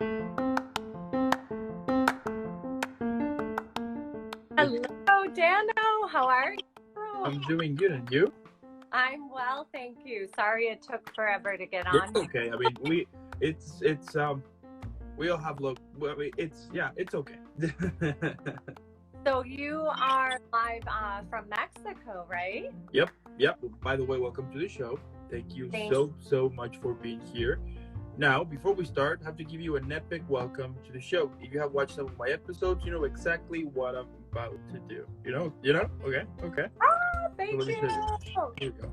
Hello, Dano. How are you? I'm doing good, and you? I'm well, thank you. Sorry it took forever to get It's on. okay. I mean, we all have look. Well, it's okay. So you are live from Mexico, right? Yep. By the way, welcome to the show. Thank you so much for being here. Now, before we start, I have to give you an epic welcome to the show. If you have watched some of my episodes, you know exactly what I'm about to do. You know? Okay. Ah, thank So let me you. show you. Here we go.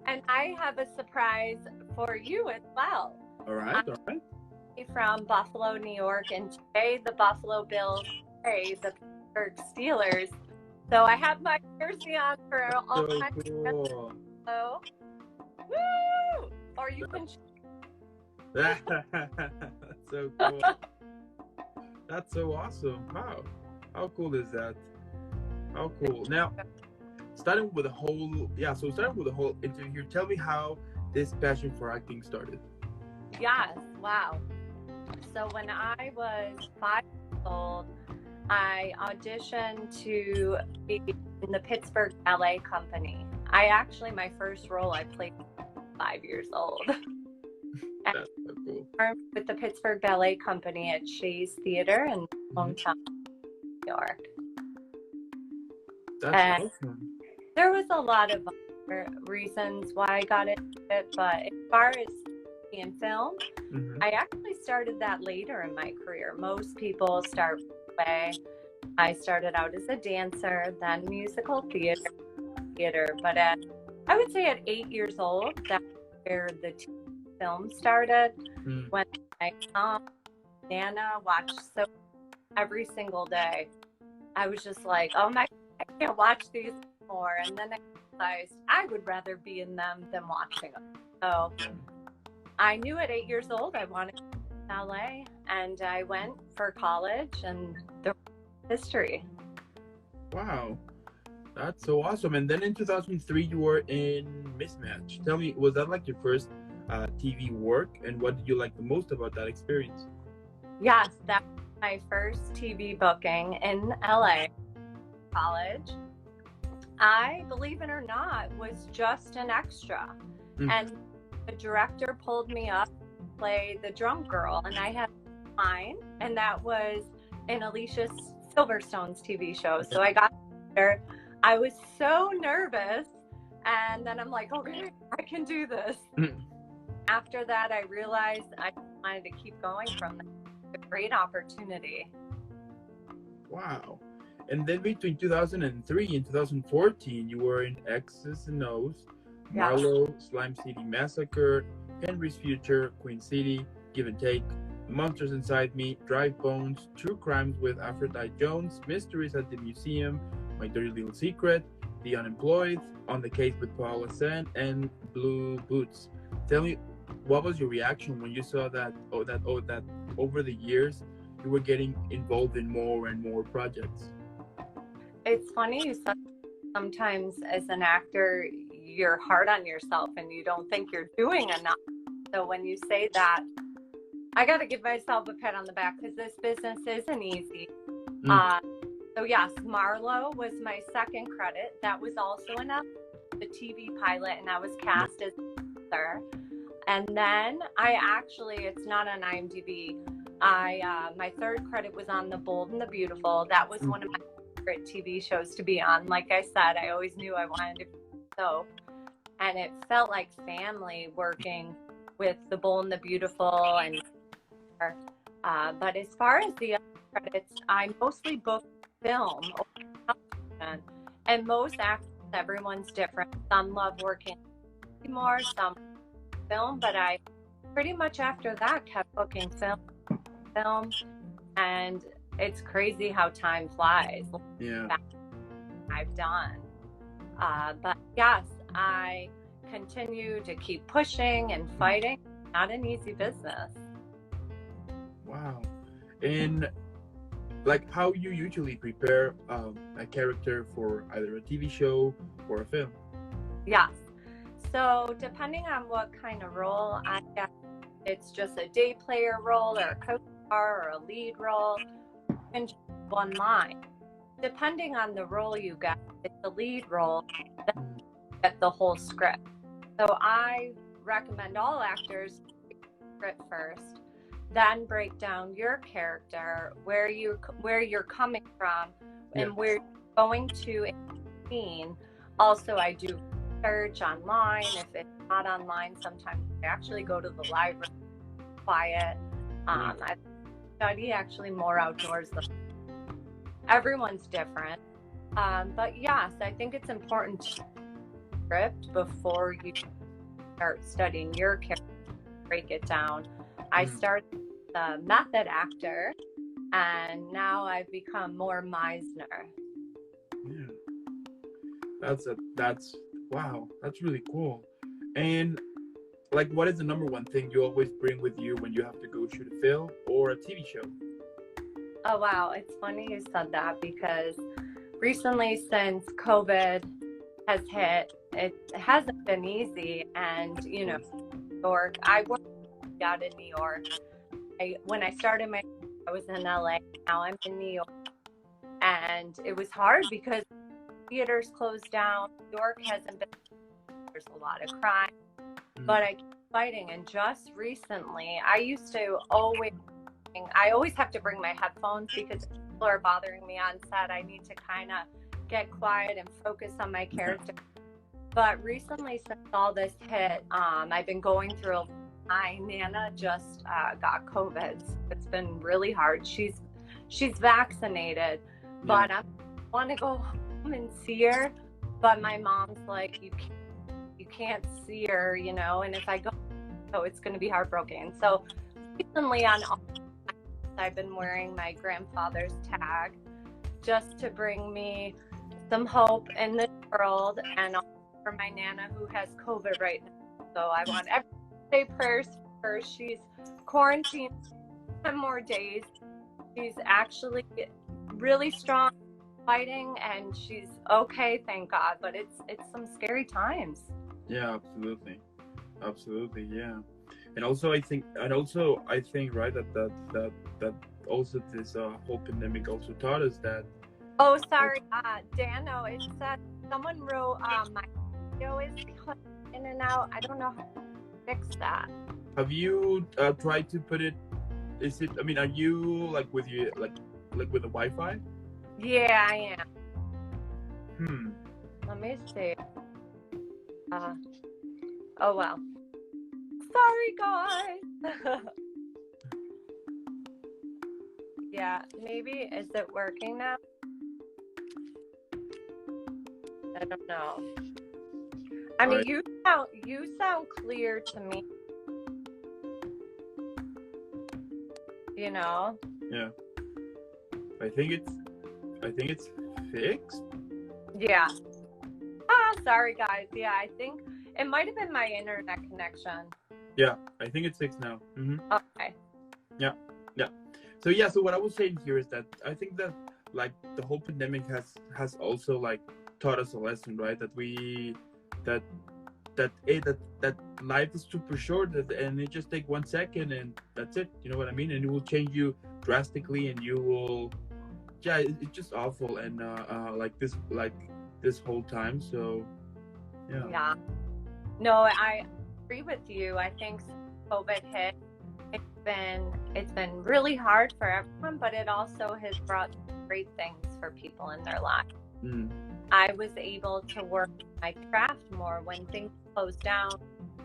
And I have a surprise for you as well. All right. I'm from Buffalo, New York, and today the Buffalo Bills play the Pittsburgh Steelers. So I have my jersey on for all So my cool. Hello. Woo! Or you can That's so cool. That's so awesome. Wow. How cool is that? How cool. Now, starting with the whole interview here, tell me how this passion for acting started. Yes, wow. So when I was 5 years old, I auditioned to be in the Pittsburgh Ballet Company. My first role I played 5 years old. That's so cool. With the Pittsburgh Ballet Company at Shays Theater in hometown, New York. That's awesome. There was a lot of other reasons why I got into it, but as far as in film, I actually started that later in my career. Most people start way. I started out as a dancer, then musical theater. But I would say at 8 years old, that's where the film started. When I saw Nana watch every single day, I was just like, oh my, I can't watch these anymore. And then I realized I would rather be in them than watching them. So I knew at 8 years old I wanted to be in ballet, and I went for college, and the history. Wow, that's so awesome. And then in 2003, you were in Mismatch. Tell me, was that like your first TV work, and what did you like the most about that experience? Yes, that was my first TV booking in LA college. I, believe it or not, was just an extra. And the director pulled me up to play the drunk girl, and I had mine, and that was in Alicia Silverstone's TV show. So I got there. I was so nervous, and then I'm like, okay, I can do this. After that, I realized I wanted to keep going from there. It's a great opportunity. Wow. And then between 2003 and 2014, you were in X's and O's, Marlowe, Slime City Massacre, Henry's Future, Queen City, Give and Take, Monsters Inside Me, Dry Bones, True Crimes with Aphrodite Jones, Mysteries at the Museum, My Dirty Little Secret, The Unemployed, On the Case with Paula Sen, and Blue Boots. Tell me, what was your reaction when you saw that over the years you were getting involved in more and more projects? It's funny you said sometimes as an actor you're hard on yourself and you don't think you're doing enough. So when you say that, I got to give myself a pat on the back because this business isn't easy. So yes, Marlowe was my second credit. That was also the TV pilot, and I was cast as Arthur. And then it's not on IMDb. My third credit was on The Bold and the Beautiful. That was one of my favorite TV shows to be on. Like I said, I always knew I wanted to be so. And it felt like family working with The Bold and the Beautiful. And but as far as the other credits, I mostly book film. And most actors, everyone's different. Some love working more, some film, but I pretty much after that kept booking film, and it's crazy how time flies. I've done, but yes, I continue to keep pushing and fighting. Not an easy business. Wow. And like how you usually prepare a character for either a TV show or a film. Yes. So depending on what kind of role I get, it's just a day player role or a co-star or a lead role, and just one line. Depending on the role you get, if it's a lead role, then you get the whole script. So I recommend all actors read the script first, then break down your character, where you're coming from, and where you're going to in the scene. Also, I do research online. If it's not online, sometimes I actually go to the library, quiet. I study actually more outdoors. Everyone's different. But yes, I think it's important to script before you start studying your character, break it down. I started as a method actor, and now I've become more Meisner. Yeah, that's wow, that's really cool. And like, what is the number one thing you always bring with you when you have to go shoot a film or a TV show? Oh wow, it's funny you said that because recently, since COVID has hit, it hasn't been easy. And you know, New York, I work out in New York. When I started I was in LA. Now I'm in New York, and it was hard because theaters closed down. New York hasn't been. There's a lot of crime, but I keep fighting. And just recently, I always have to bring my headphones because if people are bothering me on set, I need to kind of get quiet and focus on my character. But recently, since all this hit, I've been going through. My Nana just got COVID. So it's been really hard. She's vaccinated, but I want to go home and see her. But my mom's like, you can't see her, you know. And if I go, so it's going to be heartbroken. So recently, I've been wearing my grandfather's tag just to bring me some hope in this world, and also for my Nana who has COVID right now. So I want everyone to say prayers for her. She's quarantined 10 more days. She's actually really strong, fighting, and she's okay, thank God. But it's some scary times. Yeah, absolutely, yeah. And also, I think, right, that also this whole pandemic also taught us that. Oh, sorry, Dano. It said someone wrote my video is in and out. I don't know how to fix that. Have you tried to put it? Is it? I mean, are you like with you like with the Wi-Fi? Yeah, I am. Let me see. Oh well. Sorry, guys. Yeah, maybe. Is it working now? I don't know. I mean, you sound clear to me. You know? Yeah. I think it's fixed. Yeah. Sorry guys. Yeah, I think it might have been my internet connection. Yeah, I think it's fixed now. Okay. Yeah. So yeah, so what I was saying here is that I think that like the whole pandemic has also like taught us a lesson, right? That that life is super short, and it just take 1 second and that's it. You know what I mean? And it will change you drastically, and you will, yeah, it's just awful. And like this whole time. So yeah. Yeah. No, I agree with you. I think COVID hit. It's been really hard for everyone, but it also has brought great things for people in their lives. I was able to work my craft more when things closed down.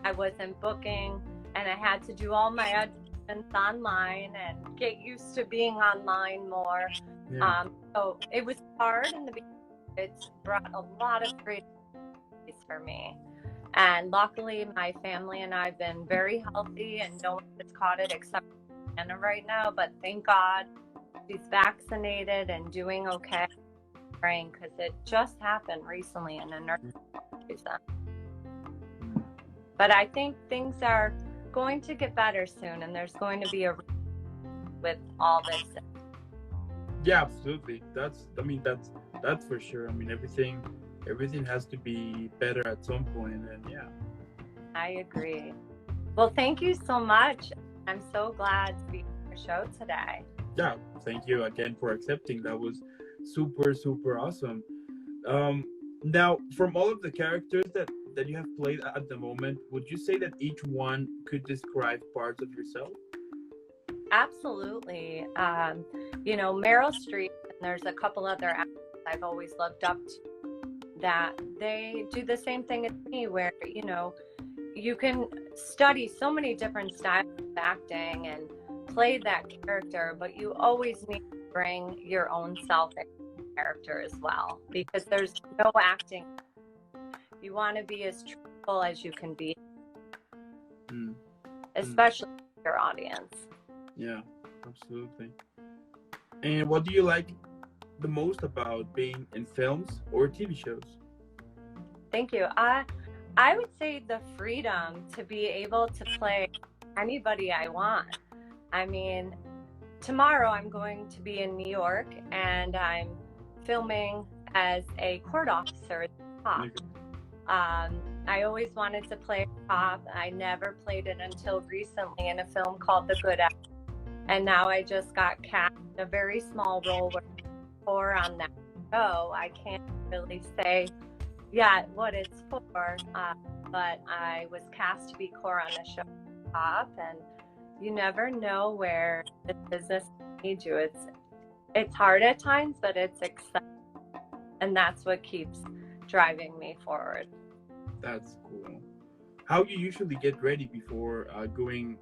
I wasn't booking, and I had to do all my auditions online and get used to being online more. Yeah. So it was hard in the beginning. It's brought a lot of great things for me. And luckily, my family and I have been very healthy, and no one has caught it except Anna right now. But thank God she's vaccinated and doing okay. Praying, because it just happened recently in a nursing home. But I think things are going to get better soon, and there's going to be a with all this. Yeah, absolutely. That's for sure. I mean, everything has to be better at some point, and yeah. I agree. Well, thank you so much. I'm so glad to be on your show today. Yeah, thank you again for accepting. That was super, super awesome. Um, Now, from all of the characters that you have played at the moment, would you say that each one could describe parts of yourself? Absolutely. Meryl Streep, and there's a couple other actors I've always looked up to that they do the same thing as me, where, you can study so many different styles of acting and play that character, but you always need to bring your own self in the character as well, because there's no acting. You want to be as truthful as you can be, Mm. especially with your audience. Yeah, absolutely. And what do you like the most about being in films or TV shows? Thank you. I would say the freedom to be able to play anybody I want. I mean, tomorrow I'm going to be in New York and I'm filming as a court officer at the cop. I always wanted to play a cop. I never played it until recently in a film called The Good Actor. And now I just got cast in a very small role for on that show. I can't really say yet what it's for, but I was cast to be Cora on the show Top, and you never know where the business needs you. It's hard at times, but it's exciting, and that's what keeps driving me forward. That's cool. How you usually get ready before going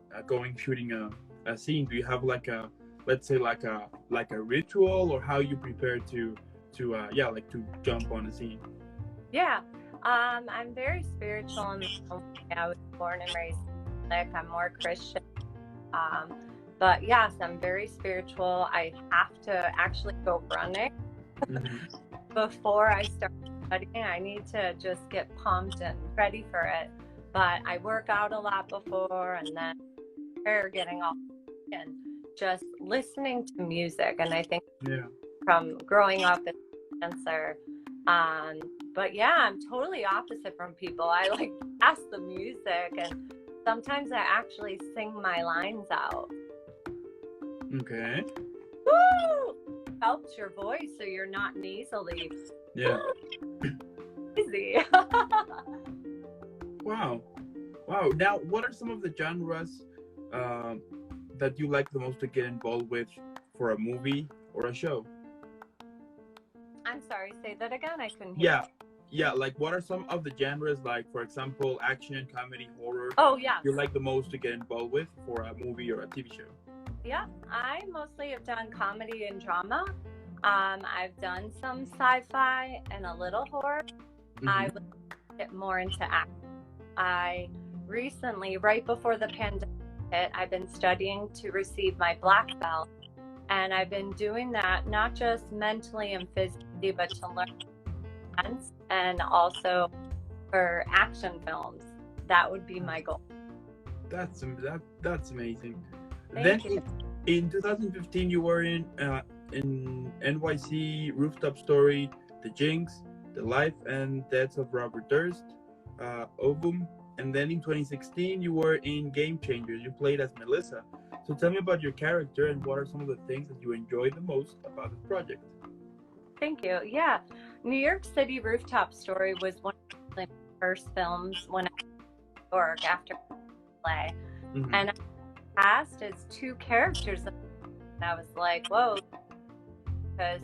shooting a scene? Do you have like a, let's say, like a ritual, or how you prepare to to jump on a scene? Yeah, I'm very spiritual in the family. I was born and raised Catholic. I'm more Christian. But yes, I'm very spiritual. I have to actually go running before I start studying. I need to just get pumped and ready for it. But I work out a lot before, and then prayer, getting off and just listening to music. And I think from growing up as a dancer, but yeah, I'm totally opposite from people. I like pass the music, and sometimes I actually sing my lines out. Okay. Woo! Helps your voice so you're not nasally. Yeah. Easy. Wow. Now, what are some of the genres that you like the most to get involved with for a movie or a show? I'm sorry, say that again. I couldn't hear. Yeah. Like, what are some of the genres, like, for example, action, comedy, horror? Oh, yeah. You like the most to get involved with for a movie or a TV show? Yeah, I mostly have done comedy and drama. I've done some sci-fi and a little horror. I would get more into acting. I recently, right before the pandemic hit, I've been studying to receive my black belt. And I've been doing that not just mentally and physically, but to learn dance and also for action films. That would be my goal. That's amazing. Thank you. In 2015, you were in NYC, Rooftop Story, The Jinx, The Life and Deaths of Robert Durst, Ovum, and then in 2016, you were in Game Changers. You played as Melissa. So tell me about your character and what are some of the things that you enjoy the most about this project? Thank you. Yeah. New York City Rooftop Story was one of my first films when I was in New York after play. And I cast as two characters. And I was like, whoa, because,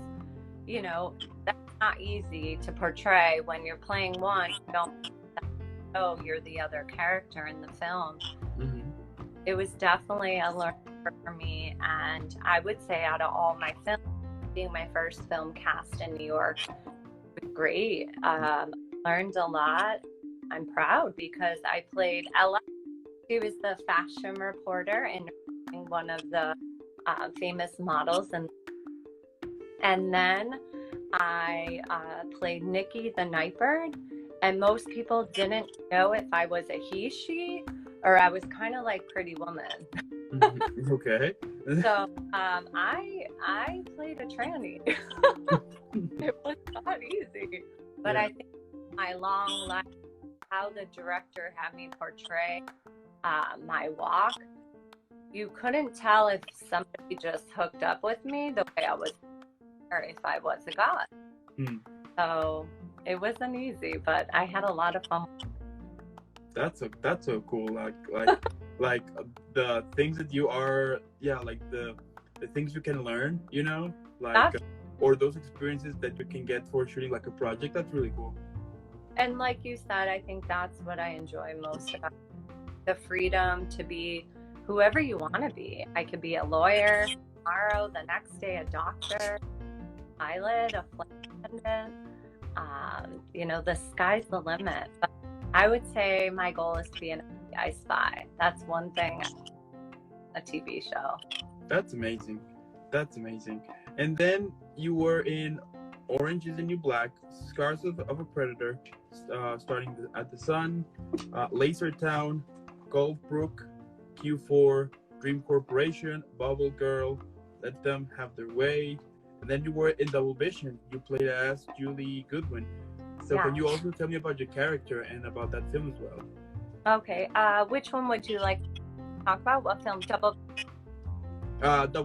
that's not easy to portray when you're playing one. You don't know you're the other character in the film. It was definitely a learning for me, and I would say out of all my films, being my first film cast in New York was great. Learned a lot. I'm proud because I played Ella. She was the fashion reporter and one of the famous models, and then I played Nikki the Nightbird, and most people didn't know if I was a he, she, or I was kind of like Pretty Woman. Okay. So I I played a tranny. It was not easy, but Yeah. I think my long life, how the director had me portray my walk, you couldn't tell if somebody just hooked up with me the way I was, or if I was a god. So it wasn't easy, but I had a lot of fun. That's so cool. Like the things that you are, yeah, like the things you can learn, you know, like or those experiences that you can get for shooting like a project. That's really cool. And like you said, I think that's what I enjoy most about the freedom to be whoever you want to be. I could be a lawyer tomorrow, the next day a doctor, pilot, a flight attendant. You know, the sky's the limit. But I would say my goal is to be an FBI spy. That's one thing, a TV show. That's amazing. That's amazing. And then you were in Orange is the New Black, Scars of a Predator, starting at the Sun, Laser Town, Gulf Brook, Q4, Dream Corporation, Bubble Girl, Let Them Have Their Way. And then you were in Double Vision. You played as Julie Goodwin. So can you also tell me about your character and about that film as well? Okay. Which one would you like to talk about? What film? Double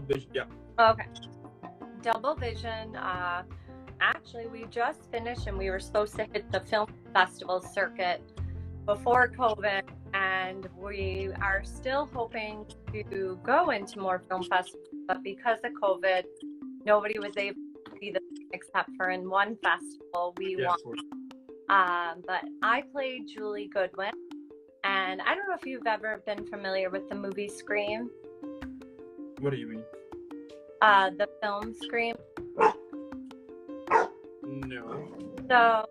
Vision, yeah. Okay. Double Vision. Actually, we just finished and we were supposed to hit the film festival circuit before COVID, and we are still hoping to go into more film festivals, but because of COVID, nobody was able to see them except for in one festival we won. But I played Julie Goodwin, and I don't know if you've ever been familiar with the movie Scream. What do you mean? The film Scream. No. So,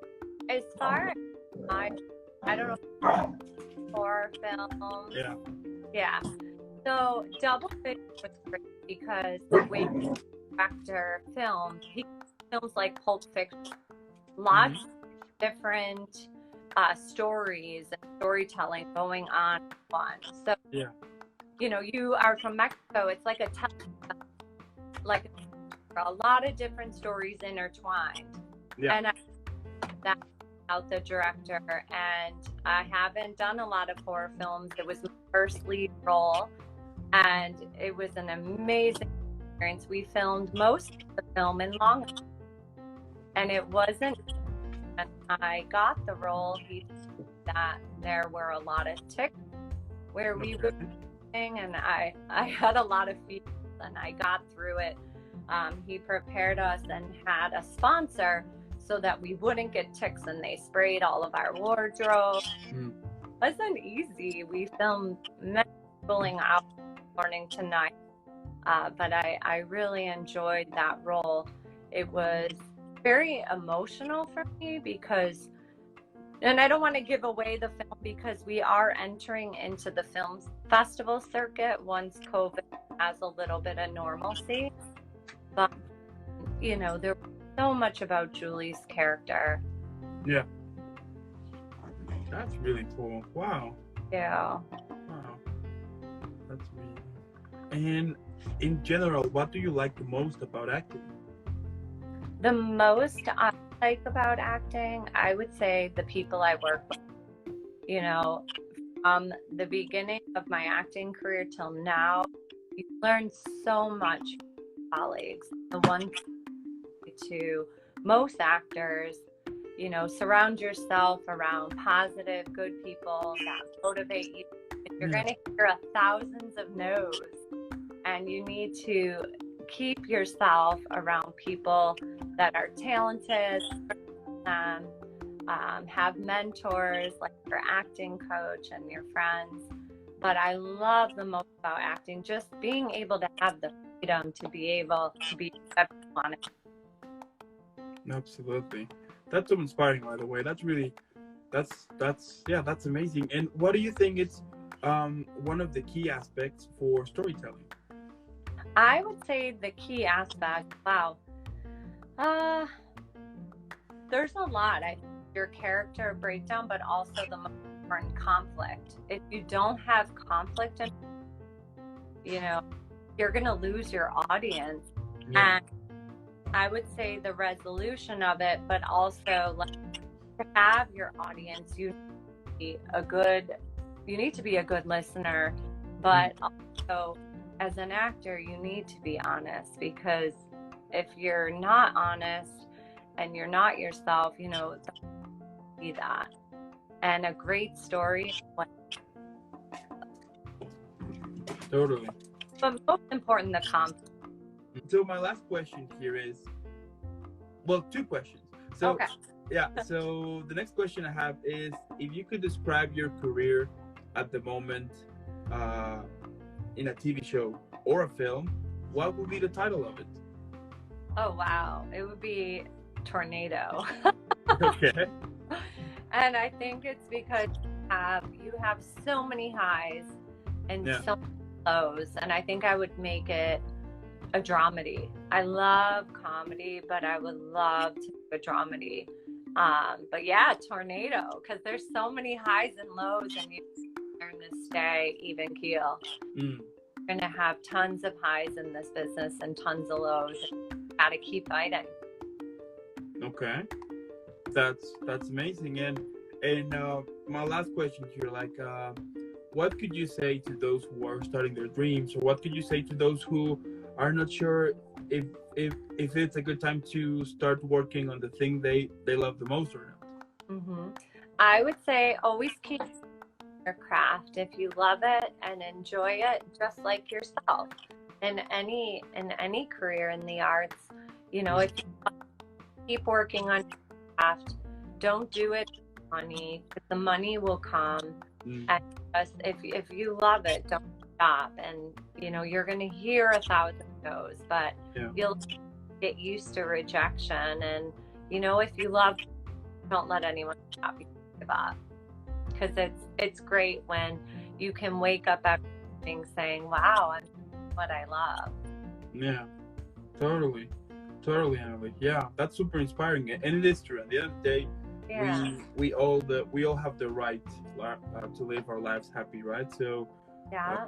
as far as I don't know, horror film. Yeah. Yeah. So, Double Vision was great because the way the director filmed, he films like Pulp Fiction, lots of different stories and storytelling going on at once. So, yeah, you know, you are from Mexico. It's like like a lot of different stories intertwined. Yeah. And that's about the director. And I haven't done a lot of horror films. It was my first lead role, and it was an amazing experience. We filmed most of the film in Long Island, and it wasn't when I got the role that there were a lot of ticks where we were filming, and I had a lot of fears, and I got through it. He prepared us and had a sponsor so that we wouldn't get ticks, and they sprayed all of our wardrobe. It wasn't easy. We filmed many pulling out morning to night, but I really enjoyed that role. It was very emotional for me because, and I don't want to give away the film because we are entering into the film festival circuit once COVID has a little bit of normalcy. But, you know, there was so much about Julie's character. Yeah. That's really cool. Wow. Yeah. Wow. That's amazing. And in general, what do you like the most about acting? The most I like about acting, I would say the people I work with. You know, from the beginning of my acting career till now, you learn so much from colleagues. The one to most actors, you know, surround yourself around positive, good people that motivate you. You're going to hear thousands of no's, and you need to keep yourself around people that are talented, have mentors like your acting coach and your friends. But I love the most about acting, just being able to have the freedom to be able to be whoever you want to. Absolutely. That's so inspiring, by the way. That's really, that's amazing. And what do you think is one of the key aspects for storytelling? I would say the key aspect, there's a lot. I think your character breakdown, but also the most important conflict. If you don't have conflict, you know, you're going to lose your audience. Yeah. And I would say the resolution of it, but also like to have your audience, you need to be a good listener, but also as an actor, you need to be honest, because if you're not honest and you're not yourself, see that. And a great story, Totally. but most important, the confidence. So my last question here is, well, two questions. So, okay. Yeah. So the next question I have is, if you could describe your career at the moment in a TV show or a film, what would be the title of it? Oh, wow. It would be Tornado. Okay. And I think it's because you have so many highs and so many lows. And I think I would make it a dramedy. I love comedy, but I would love to do a dramedy. But yeah, Tornado, because there's so many highs and lows, and you learn to stay even keel. You're gonna have tons of highs in this business and tons of lows. You gotta keep fighting. Okay, that's amazing. And my last question here, like, what could you say to those who are starting their dreams, or what could you say to those who are not sure if it's a good time to start working on the thing they love the most or not? I would say always keep your craft. If you love it and enjoy it, just like yourself in any career in the arts, if you keep working on your craft, don't do it for money, but the money will come. And just, if you love it, don't stop. And you're going to hear 1,000 no's, but you'll get used to rejection. And if you love, don't let anyone stop you. Give up, because it's great when you can wake up every morning saying, wow, I'm doing what I love. Yeah, totally, Amelie. Yeah, that's super inspiring, and it is true. At the end of the day, we all have the right to live our lives happy, right? So yeah,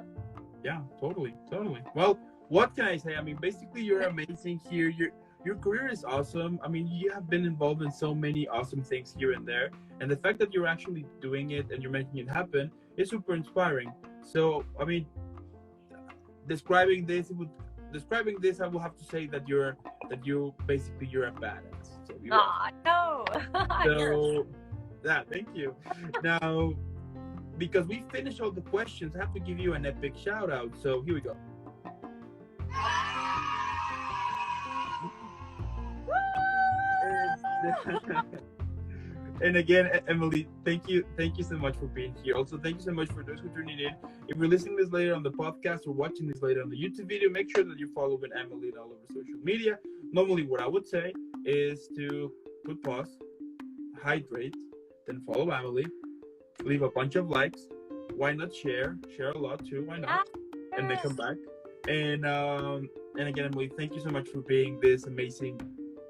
totally. Well, what can I say? I mean, basically, you're amazing here. Your career is awesome. I mean, you have been involved in so many awesome things here and there, and the fact that you're actually doing it and you're making it happen is super inspiring. So, I mean, describing this, I will have to say that you're a badass. So no. So, yeah, thank you. Now, because we finished all the questions, I have to give you an epic shout out. So here we go. And again, Emily, thank you so much for being here. Also, thank you so much for those who are tuning in. If you're listening to this later on the podcast or watching this later on the YouTube video, make sure that you're following Emily all over social media. Normally, what I would say is to put pause, hydrate, then follow Emily, leave a bunch of likes. Why not share a lot too? Why not? And then come back. And again, Emily, thank you so much for being this amazing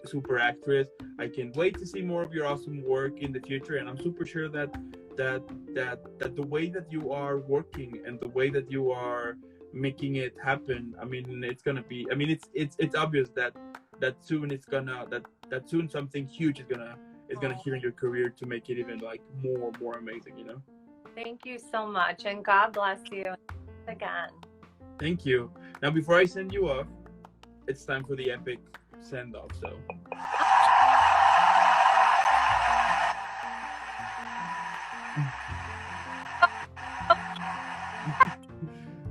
super actress. I can't wait to see more of your awesome work in the future, and I'm super sure that the way that you are working and the way that you are making it happen, I mean, it's gonna be, I mean, it's obvious that soon that soon something huge is gonna hit in your career to make it even like more amazing, Thank you so much, and God bless you again. Thank you. Now, before I send you off, it's time for the epic send off.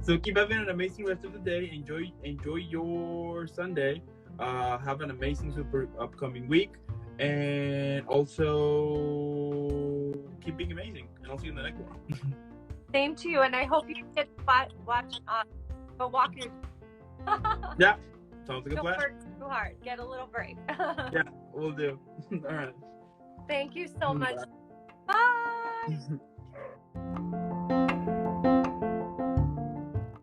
So keep having an amazing rest of the day. Enjoy your Sunday. Have an amazing super upcoming week, and also keep being amazing. And I'll see you in the next one. Same to you, and I hope you get watch go walk your. Yeah, sounds like a plan. Don't work too hard. Get a little break. Yeah, we'll do. All right. Thank you so much. Bye.